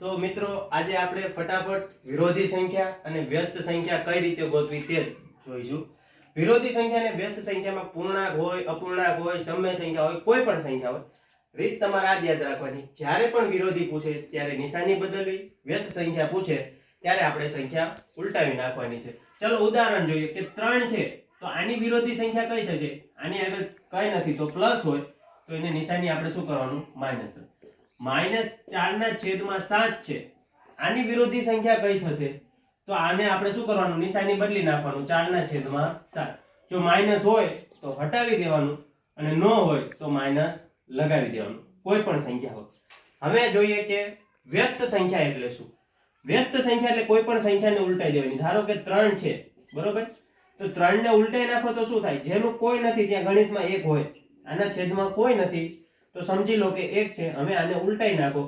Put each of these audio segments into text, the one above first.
તો મિત્રો આજે આપણે ફટાફટ વિરોધી સંખ્યા અને વ્યસ્ત સંખ્યા કઈ રીતે ગોતવી તે જોઈશું. વિરોધી સંખ્યા અને વ્યસ્ત સંખ્યામાં પૂર્ણાંક હોય, અપૂર્ણાંક હોય, સમય સંખ્યા હોય, કોઈ પણ સંખ્યા હોય, રીત તમારે આ જ યાદ રાખવાની. જ્યારે પણ વિરોધી પૂછે ત્યારે નિશાની બદલવી, વ્યસ્ત સંખ્યા પૂછે ત્યારે આપણે સંખ્યા ઉલટાવી નાખવાની છે. ચલો ઉદાહરણ જોઈએ કે 3 છે તો આની વિરોધી સંખ્યા કઈ થશે? આની આગળ કઈ નથી તો પ્લસ હોય તો એને નિશાની આપણે શું કરવાનું? માઈનસ. -4/7 છે, આની વિરોધી સંખ્યા કઈ થશે? તો આને આપણે શું કરવાનું? નિશાની બદલી નાખવાનું, 4/7. જો માઈનસ હોય તો હટાવી દેવાનું અને ન હોય તો માઈનસ લગાવી દેવાનું, કોઈ પણ સંખ્યા હોય. હવે જોઈએ કે વ્યસ્ત સંખ્યા એટલે શું? વ્યસ્ત સંખ્યા એટલે કોઈ પણ સંખ્યાને ઉલટાઈ દેવાની. ધારો કે 3 છે, બરોબર? તો 3 ને ઉલટાઈ નાખો તો શું થાય? જેનું કોઈ નથી ત્યાં ગણિતમાં 1 હોય, આના છેદમાં કોઈ નથી તો સમજી લો કે 1 છે. હવે આને ઉલટાઈ નાખો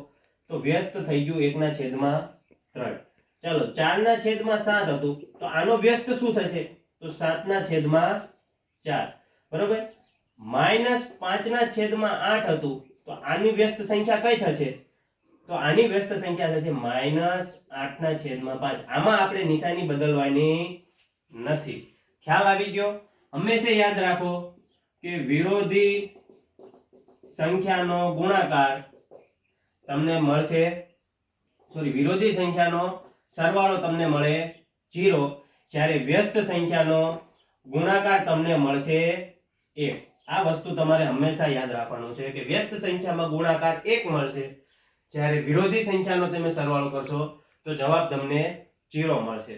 તો વ્યસ્ત થઈ ગયું 1/3. ચાલો 4/7 હતું તો આનો વ્યસ્ત શું થશે? તો 7/4. બરોબર? -5/8 હતું તો આની વ્યસ્ત સંખ્યા કઈ થશે? તો આની વ્યસ્ત સંખ્યા થશે -8/5. આમાં આપણે નિશાની બદલવાની નથી. ખ્યાલ આવી ગયો? હંમેશા યાદ રાખો કે વિરોધી સંખ્યાનો ગુણાકાર તમને મળશે, વિરોધી સંખ્યાનો સરવાળો તમને મળે 0, જ્યારે વ્યસ્ત સંખ્યાનો ગુણાકાર તમને મળશે 1. આ વસ્તુ તમારે હંમેશા યાદ રાખવાનું છે કે વ્યસ્ત સંખ્યામાં ગુણાકાર 1 મળશે, જ્યારે વિરોધી સંખ્યાનો તમે સરવાળો કરશો તો જવાબ તમને 0 મળશે.